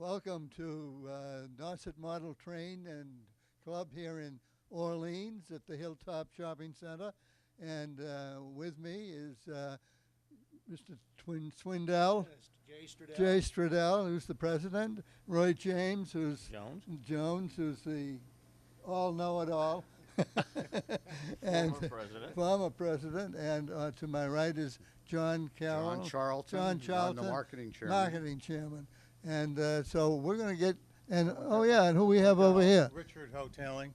Welcome to Nauset Model Train and Club here in Orleans at the Hilltop Shopping Center. And with me is Mr. Swindell, Jay Stradell, who's the president, Roy James, who's Jones, who's the all-know-it-all, and former president, and to my right is John Carroll, John Charlton, the marketing chairman. And so we're going to get, and who we have over here? Richard Hoteling.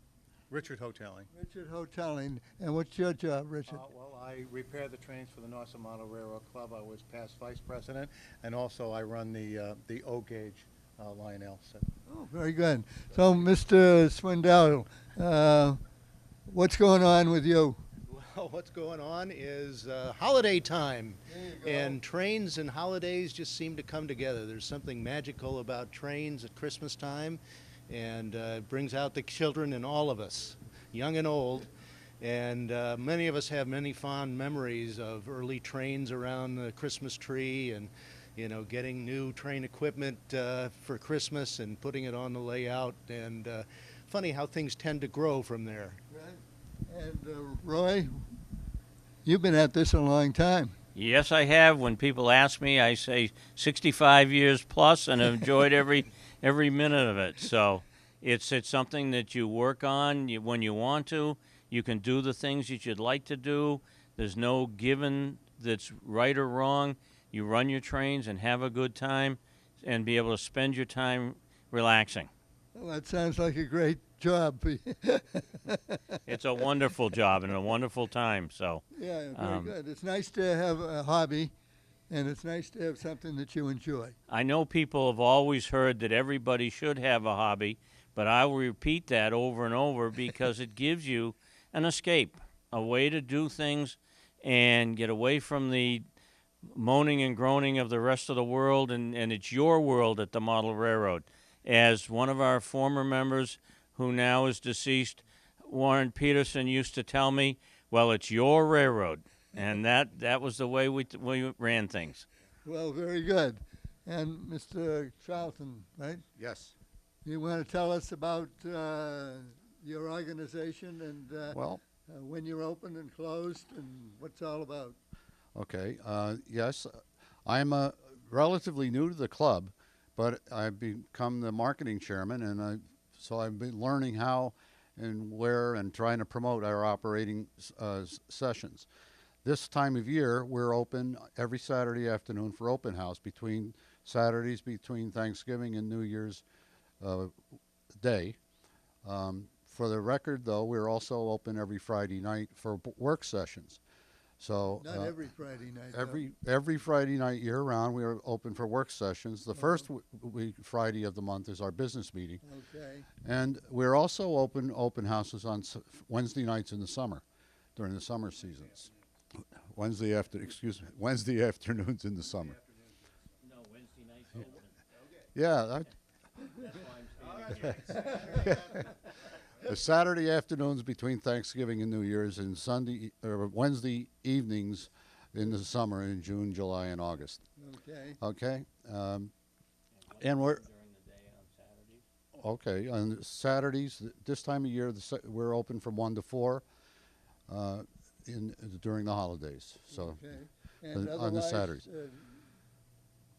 Richard Hoteling. And what's your job, Richard? Well, I repair the trains for the Nauset Model Railroad Club. I was past vice president, and also I run the O-gauge Lionel. So. Oh, very good. So, Mr. Swindell, what's going on with you? Well, what's going on is holiday time, and trains and holidays just seem to come together. There's something magical about trains at Christmas time, and it brings out the children in all of us, young and old. And many of us have many fond memories of early trains around the Christmas tree, and getting new train equipment for Christmas and putting it on the layout. And funny how things tend to grow from there. Right. And Roy, you've been at this a long time. Yes, I have. When people ask me, I say 65 years plus, and have enjoyed every minute of it. So it's something that you work on when you want to. You can do the things that you'd like to do. There's no given that's right or wrong. You run your trains and have a good time and be able to spend your time relaxing. Well, that sounds like a great job for you. It's a wonderful job and a wonderful time. So yeah, very good. It's nice to have a hobby, and it's nice to have something that you enjoy. I know people have always heard that everybody should have a hobby, but I will repeat that over and over because it gives you an escape, a way to do things and get away from the moaning and groaning of the rest of the world, and it's your world at the Model Railroad. As one of our former members, who now is deceased, Warren Peterson, used to tell me, well, it's your railroad. And that was the way we ran things. Well, very good. And Mr. Charlton, right? Yes. You want to tell us about your organization and when you're open and closed and what it's all about? Okay. Yes, I'm relatively new to the club, but I've become the marketing chairman, and so I've been learning how and where and trying to promote our operating sessions. This time of year, we're open every Saturday afternoon for open house between Thanksgiving and New Year's Day. For the record, though, we're also open every Friday night for work sessions. So not every Friday night. Every Friday night year round, we are open for work sessions. The first Friday of the month is our business meeting. Okay. And we're also open houses on Wednesday nights in the summer, during the summer seasons. Wednesday afternoons in the summer. No, Wednesday nights open. Yeah. The Saturday afternoons between Thanksgiving and New Year's, and Wednesday evenings in the summer in June, July, and August. Okay. And we're During the day on Saturdays. okay on Saturdays. This time of year, we're open from 1 to 4 during the holidays. So And on the Saturdays.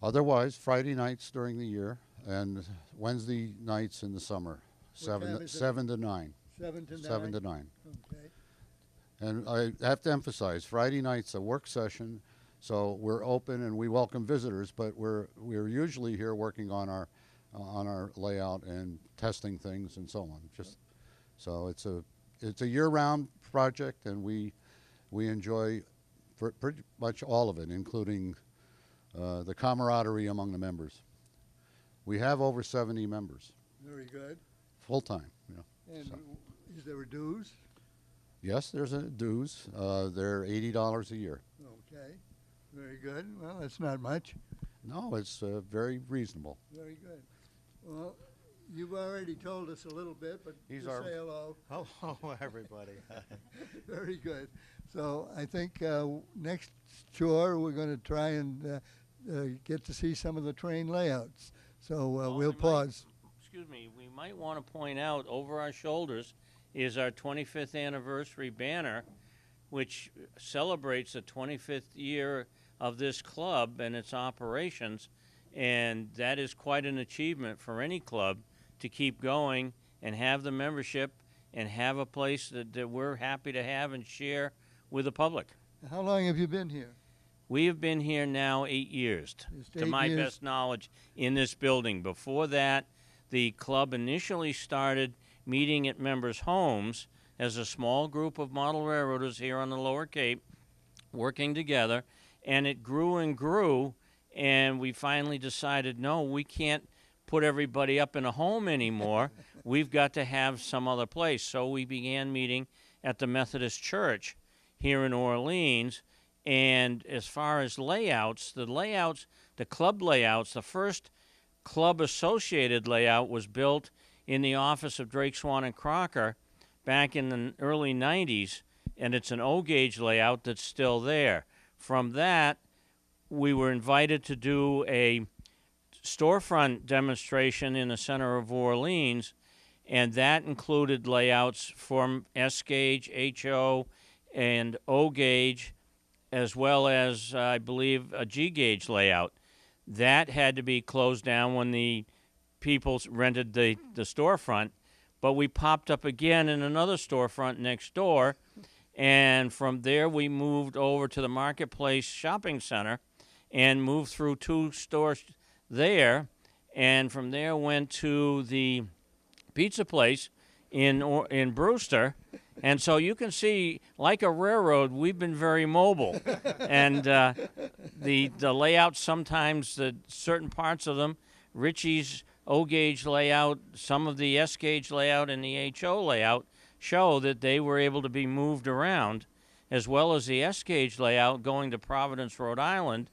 Otherwise, Friday nights during the year and Wednesday nights in the summer. 7 to 9. 7 to 9. 7 to 9. Okay. And I have to emphasize, Friday night's a work session, so we're open and we welcome visitors. But we're usually here working on our layout and testing things and so on. So it's a year-round project, and we enjoy pretty much all of it, including the camaraderie among the members. We have over 70 members. Very good. Full time, And is there a dues? Yes, there's a dues. They're $80 a year. Okay. Very good. Well, that's not much. No, it's very reasonable. Very good. Well, you've already told us a little bit, but He's just our- say hello. Hello, everybody. Very good. So I think next chore we're going to try and get to see some of the train layouts. So Well, we'll I might- pause. Excuse me, we might want to point out over our shoulders is our 25th anniversary banner, which celebrates the 25th year of this club and its operations. And that is quite an achievement for any club to keep going and have the membership and have a place that we're happy to have and share with the public. How long have you been here? We have been here now 8 years, Just to 8 my years. best knowledge, in this building. Before that, the club initially started meeting at members' homes as a small group of model railroaders here on the Lower Cape working together, and it grew and grew, and we finally decided, no, we can't put everybody up in a home anymore. We've got to have some other place. So we began meeting at the Methodist Church here in Orleans. And as far as layouts, the club layouts, the first club associated layout was built in the office of Drake, Swan, and Crocker back in the early 90s, and it's an O-gauge layout that's still there. From that, we were invited to do a storefront demonstration in the center of Orleans, and that included layouts from S-gauge, HO, and O-gauge, as well as, I believe, a G-gauge layout. That had to be closed down when the people rented the storefront, but we popped up again in another storefront next door, and from there we moved over to the Marketplace Shopping Center and moved through 2 stores there, and from there went to the pizza place in Brewster. And so you can see, like a railroad, we've been very mobile. And the layouts, sometimes the certain parts of them, Richie's O-gauge layout, some of the S-gauge layout, and the HO layout show that they were able to be moved around, as well as the S-gauge layout going to Providence, Rhode Island,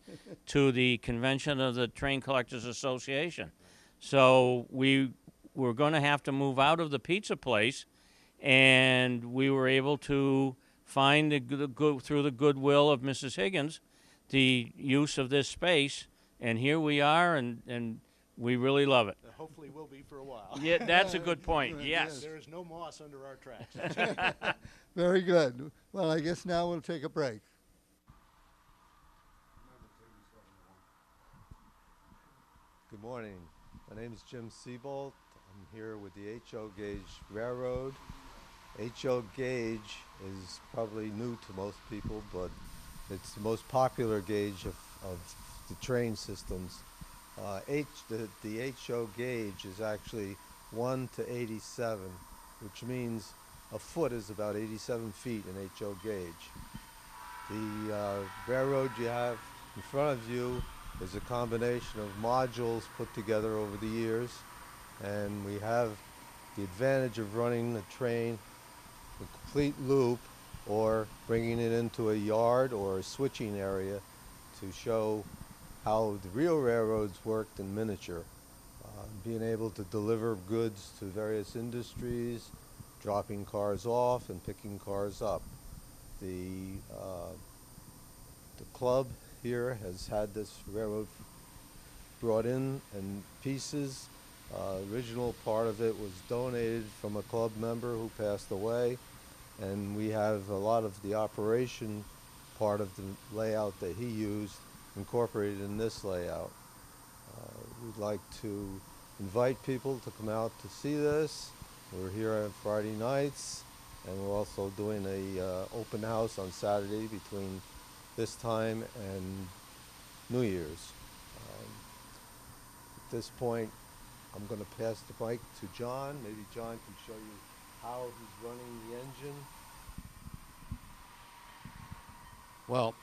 to the convention of the Train Collectors Association. So we were going to have to move out of the pizza place, and we were able to find through the goodwill of Mrs. Higgins the use of this space, and here we are, and we really love it. Hopefully will be for a while. Yeah, that's a good point. Right, Yes. There is no moss under our tracks. Very good. Well, I guess now we'll take a break. Good morning. My name is Jim Seabolt. I'm here with the HO Gauge Railroad. HO Gauge is probably new to most people, but it's the most popular gauge of the train systems. The HO gauge is actually 1 to 87, which means a foot is about 87 feet in HO gauge. The railroad you have in front of you is a combination of modules put together over the years, and we have the advantage of running a train a complete loop or bringing it into a yard or a switching area to show how the real railroads worked in miniature. Being able to deliver goods to various industries, dropping cars off and picking cars up. The club here has had this railroad brought in pieces. Original part of it was donated from a club member who passed away, and we have a lot of the operation part of the layout that he used incorporated in this layout. We'd like to invite people to come out to see this. We're here on Friday nights, and we're also doing a open house on Saturday between this time and New Year's. At this point, I'm going to pass the mic to John. Maybe John can show you how he's running the engine. Well,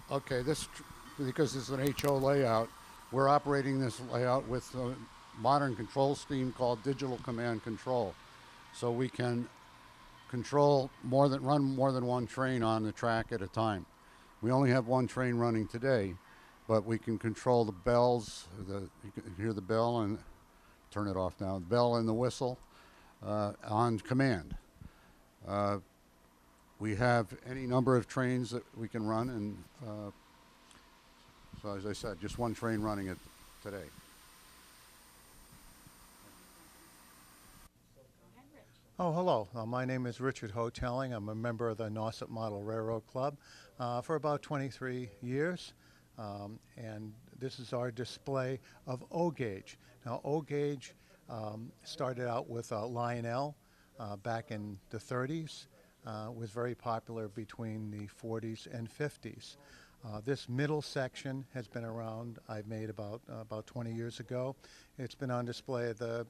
okay, because this is an HO layout, we're operating this layout with a modern control scheme called digital command control. So we can run more than one train on the track at a time. We only have one train running today, but we can control the bells. You can hear the bell and turn it off now. The bell and the whistle on command. We have any number of trains that we can run, and so as I said, just one train running it today. Oh, hello. My name is Richard Hotelling. I'm a member of the Nauset Model Railroad Club for about 23 years. And this is our display of O-gauge. Now, O-gauge started out with Lionel back in the 30s. Was very popular between the 40s and 50s. This middle section has been around. I made about 20 years ago. It's been on display at the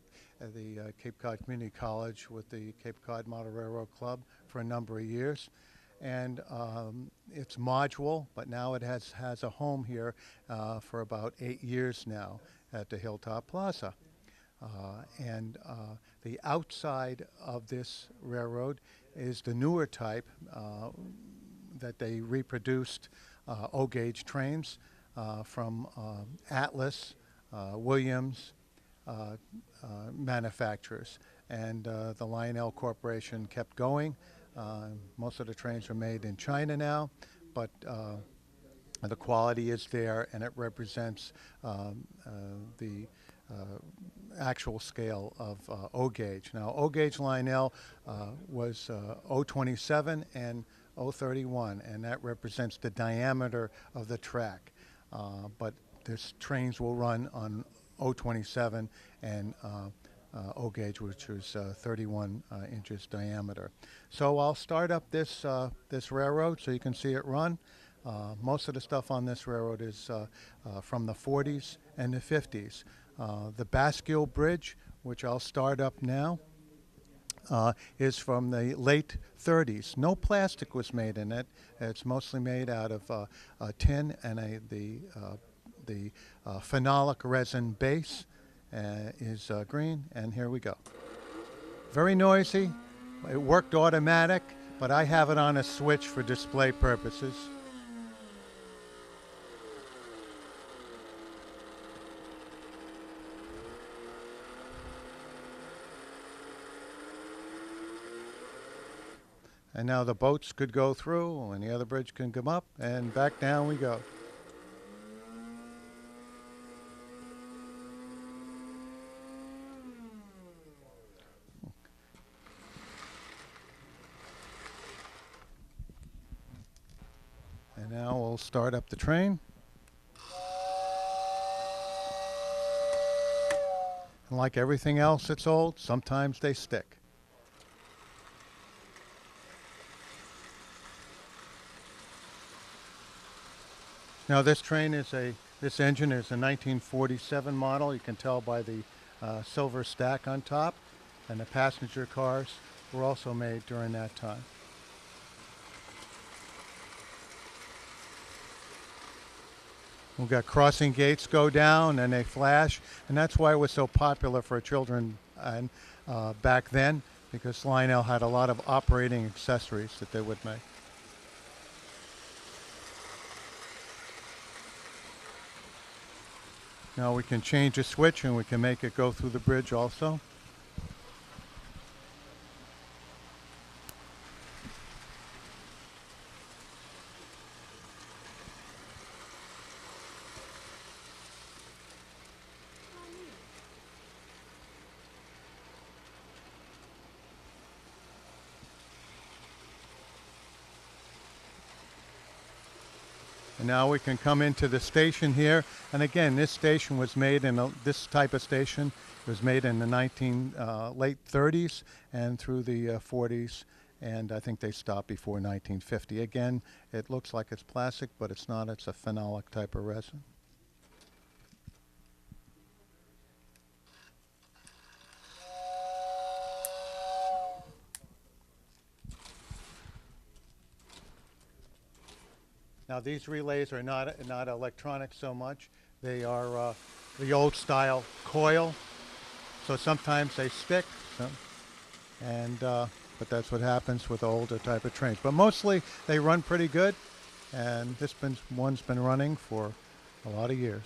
Cape Cod Community College with the Cape Cod Model Railroad Club for a number of years, and it's modular, but now it has a home here for about 8 years now at the Hilltop Plaza. And the outside of this railroad is the newer type that they reproduced O-gauge trains from Atlas, Williams manufacturers. And the Lionel Corporation kept going. Most of the trains are made in China now, but the quality is there, and it represents the actual scale of O-gauge. Now, O-gauge Lionel was 027 and 031, and that represents the diameter of the track. But this trains will run on 027 and O-gauge, which is 31 inches diameter. So I'll start up this railroad so you can see it run. Most of the stuff on this railroad is from the 40s and the 50s. The Bascule Bridge, which I'll start up now, is from the late 30s. No plastic was made in it. It's mostly made out of tin and the phenolic resin base is green, and here we go. Very noisy. It worked automatic, but I have it on a switch for display purposes. And now the boats could go through, and the other bridge can come up, and back down we go. And now we'll start up the train. And like everything else that's old, sometimes they stick. Now this engine is a 1947 model. You can tell by the silver stack on top, and the passenger cars were also made during that time. We've got crossing gates go down and they flash, and that's why it was so popular for children and back then, because Lionel had a lot of operating accessories that they would make. Now we can change a switch and we can make it go through the bridge also. And now we can come into the station here. And again, this station was made in this type of station was made in the late 30s and through the 40s. And I think they stopped before 1950. Again, it looks like it's plastic, but it's not. It's a phenolic type of resin. Now these relays are not electronic so much. They are the old style coil. So sometimes they stick, but that's what happens with older type of trains. But mostly they run pretty good, and one's been running for a lot of years.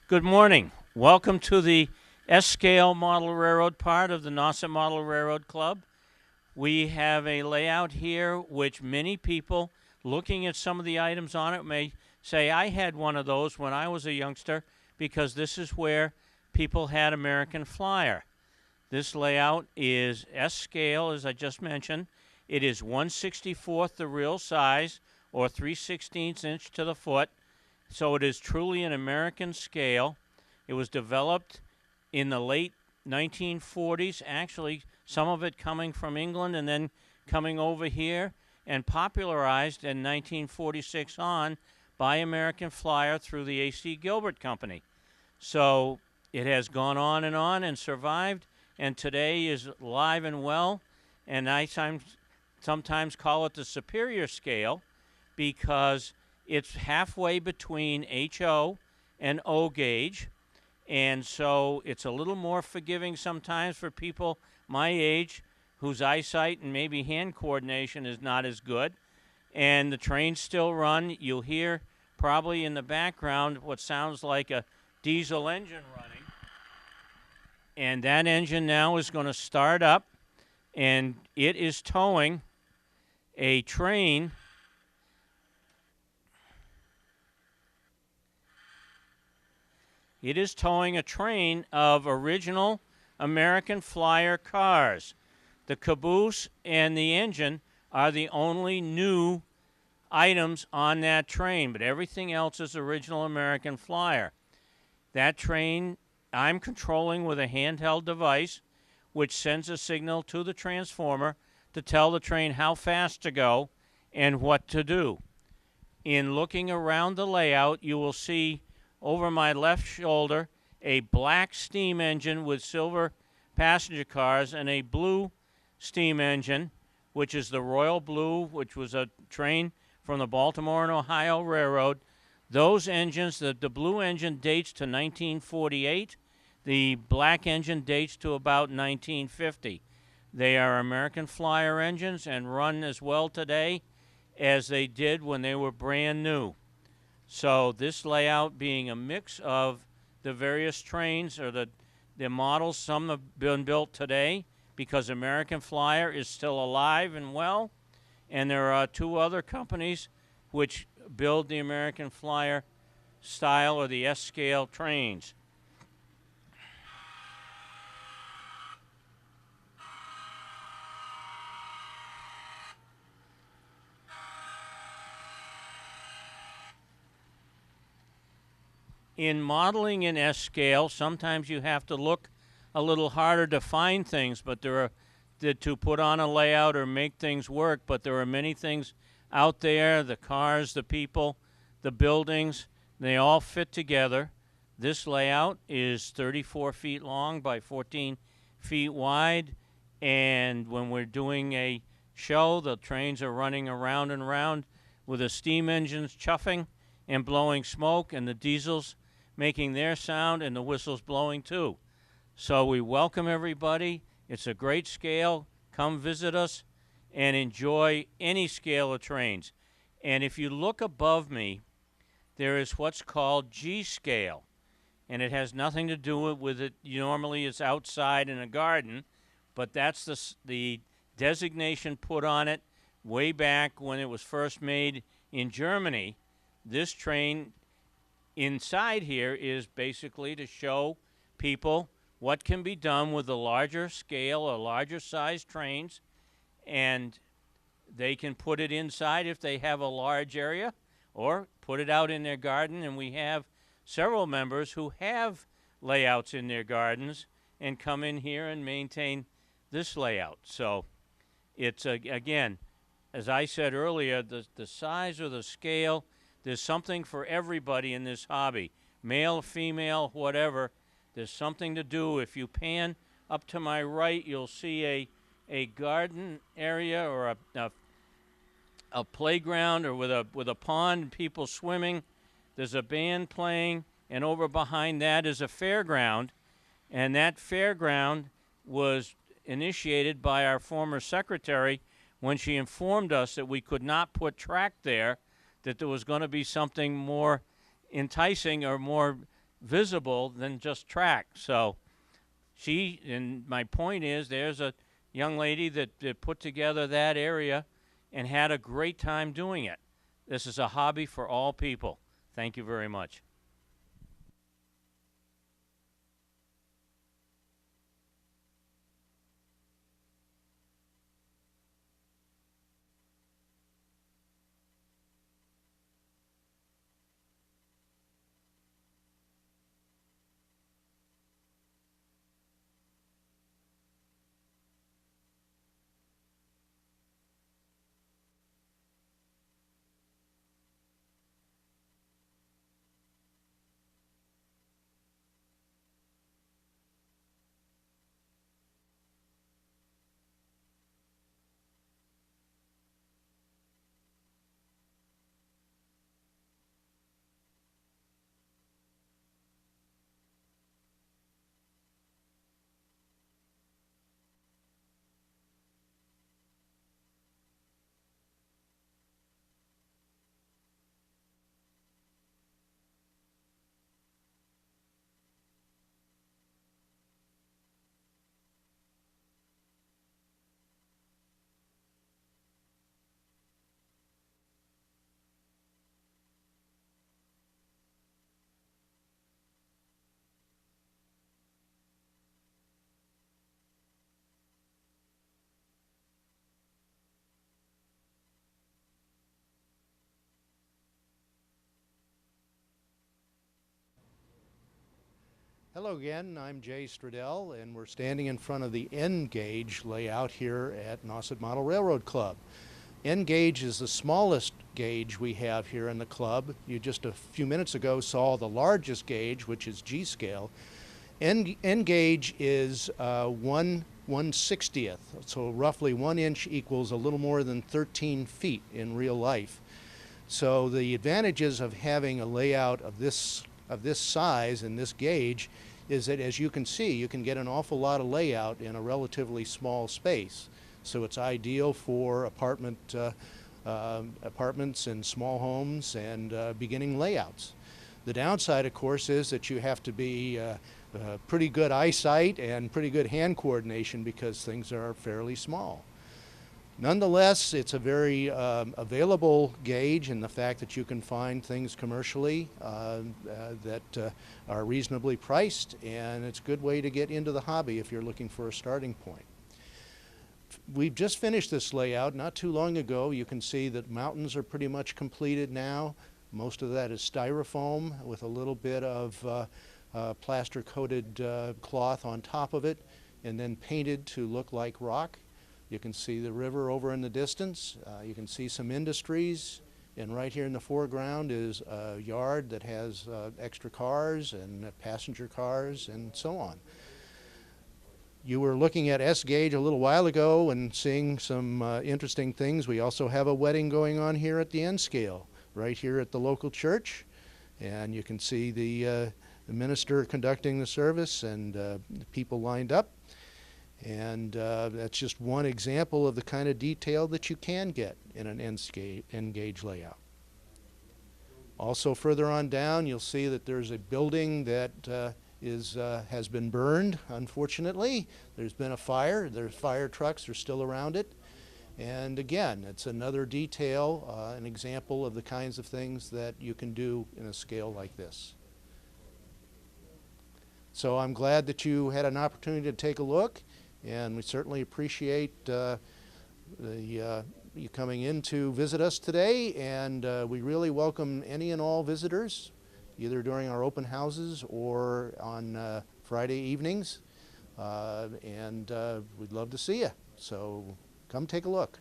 Good morning. Welcome to the S-Scale Model Railroad part of the Nauset Model Railroad Club. We have a layout here which many people looking at some of the items on it may say, I had one of those when I was a youngster, because this is where people had American Flyer. This layout is S scale, as I just mentioned. It is 1/64 the real size, or 3/16 inch to the foot. So it is truly an American scale. It was developed in the late 1940s, actually some of it coming from England and then coming over here, and popularized in 1946 on by American Flyer through the A.C. Gilbert Company. So it has gone on and survived, and today is alive and well, and I sometimes call it the superior scale because it's halfway between HO and O gauge, and so it's a little more forgiving sometimes for people my age whose eyesight and maybe hand coordination is not as good. And the trains still run. You'll hear probably in the background what sounds like a diesel engine running. And that engine now is going to start up, and it is towing a train. It is towing a train of original American Flyer cars. The caboose and the engine are the only new items on that train, but everything else is original American Flyer. That train I'm controlling with a handheld device which sends a signal to the transformer to tell the train how fast to go and what to do. In looking around the layout, you will see over my left shoulder a black steam engine with silver passenger cars and a blue steam engine, which is the Royal Blue, which was a train from the Baltimore and Ohio Railroad. Those engines, the blue engine dates to 1948. The black engine dates to about 1950. They are American Flyer engines and run as well today as they did when they were brand new. So this layout being a mix of the various trains or the models, some have been built today because American Flyer is still alive and well, and there are two other companies which build the American Flyer style or the S-scale trains. In modeling in S-scale, sometimes you have to look a little harder to find things, but there are to put on a layout or make things work, but there are many things out there, the cars, the people, the buildings, they all fit together. This layout is 34 feet long by 14 feet wide, and when we're doing a show, the trains are running around and around with the steam engines chuffing and blowing smoke, and the diesels making their sound, and the whistles blowing too. So we welcome everybody. It's a great scale. Come visit us and enjoy any scale of trains. And if you look above me, there is what's called G scale, and it has nothing to do with it. Normally it's outside in a garden, but that's the designation put on it way back when it was first made in Germany. This train inside here is basically to show people what can be done with the larger scale or larger size trains, and they can put it inside if they have a large area or put it out in their garden. And we have several members who have layouts in their gardens and come in here and maintain this layout. So it's, again, as I said earlier, the size or the scale, there's something for everybody in this hobby, male, female, whatever. There's something to do. If you pan up to my right, you'll see a garden area or a playground or with a pond and people swimming. There's a band playing, and over behind that is a fairground, and that fairground was initiated by our former secretary when she informed us that we could not put track there, that there was going to be something more enticing or more visible than just track. So and my point is, there's a young lady that put together that area and had a great time doing it. This is a hobby for all people. Thank you very much. Hello again, I'm Jay Stradell, and we're standing in front of the N gauge layout here at Nauset Model Railroad Club. N gauge is the smallest gauge we have here in the club. You just a few minutes ago saw the largest gauge, which is G scale. N gauge is 1/160th, so roughly 1 inch equals a little more than 13 feet in real life. So the advantages of having a layout of this size and this gauge is that, as you can see, you can get an awful lot of layout in a relatively small space. So it's ideal for apartments and small homes and beginning layouts. The downside, of course, is that you have to be pretty good eyesight and pretty good hand coordination because things are fairly small. Nonetheless, it's a very available gauge in the fact that you can find things commercially that are reasonably priced, and it's a good way to get into the hobby if you're looking for a starting point. We've just finished this layout not too long ago. You can see that mountains are pretty much completed now. Most of that is styrofoam with a little bit of plaster-coated cloth on top of it, and then painted to look like rock. You can see the river over in the distance. You can see some industries, and right here in the foreground is a yard that has extra cars and passenger cars and so on. You were looking at S gauge a little while ago and seeing some interesting things. We also have a wedding going on here at the N scale, right here at the local church, and you can see the minister conducting the service and the people lined up. And that's just one example of the kind of detail that you can get in an N gauge layout. Also further on down, you'll see that there's a building that has been burned, unfortunately. There's been a fire. There's fire trucks are still around it. And again, it's another detail, an example of the kinds of things that you can do in a scale like this. So I'm glad that you had an opportunity to take a look. And we certainly appreciate you coming in to visit us today, and we really welcome any and all visitors, either during our open houses or on Friday evenings, and we'd love to see you. So come take a look.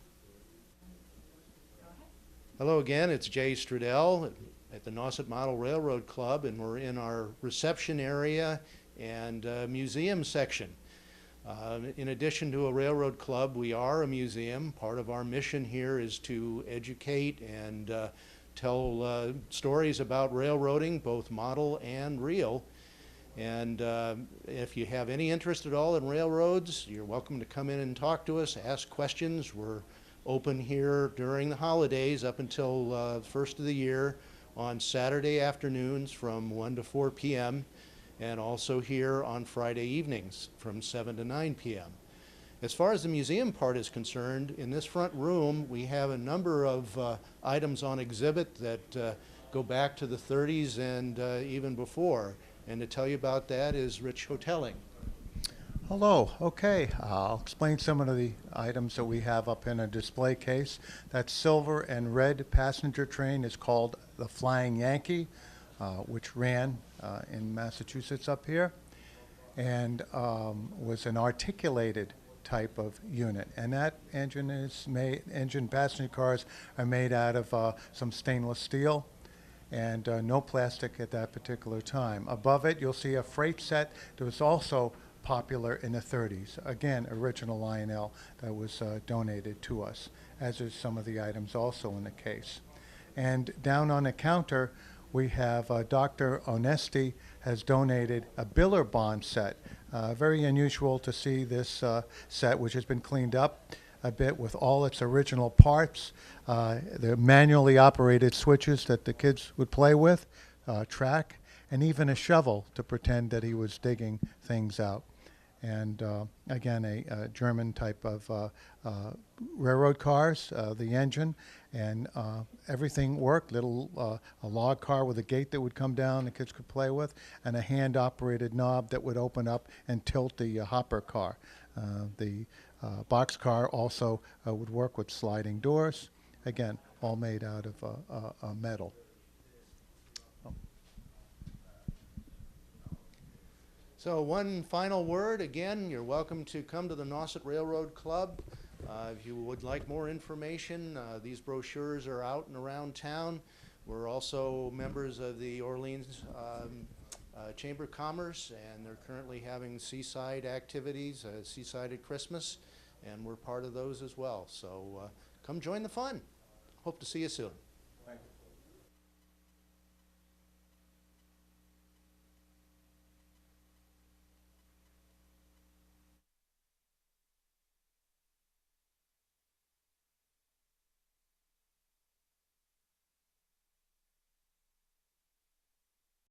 Hello again, it's Jay Stradell at the Nauset Model Railroad Club, and we're in our reception area and museum section. In addition to a railroad club, we are a museum. Part of our mission here is to educate and tell stories about railroading, both model and real. And if you have any interest at all in railroads, you're welcome to come in and talk to us, ask questions. We're open here during the holidays up until the first of the year on Saturday afternoons from 1 to 4 p.m. and also here on Friday evenings from 7 to 9 p.m. As far as the museum part is concerned, in this front room we have a number of items on exhibit that go back to the 30s and even before. And to tell you about that is Rich Hotelling. Hello. Okay, I'll explain some of the items that we have up in a display case. That silver and red passenger train is called the Flying Yankee, which ran in Massachusetts up here, and was an articulated type of unit. And that engine passenger cars are made out of some stainless steel and no plastic at that particular time. Above it, you'll see a freight set that was also popular in the 30s. Again, original Lionel that was donated to us, as is some of the items also in the case. And down on the counter, we have Dr. Onesti has donated a Billerbond set. Very unusual to see this set, which has been cleaned up a bit with all its original parts. The manually operated switches that the kids would play with, track, and even a shovel to pretend that he was digging things out. And again, a German type of railroad cars, the engine, and everything worked. A log car with a gate that would come down the kids could play with, and a hand-operated knob that would open up and tilt the hopper car. The box car also would work with sliding doors. Again, all made out of metal. So one final word, again, you're welcome to come to the Nauset Railroad Club. If you would like more information, these brochures are out and around town. We're also members of the Orleans Chamber of Commerce, and they're currently having seaside activities, Seaside at Christmas, and we're part of those as well. So come join the fun. Hope to see you soon.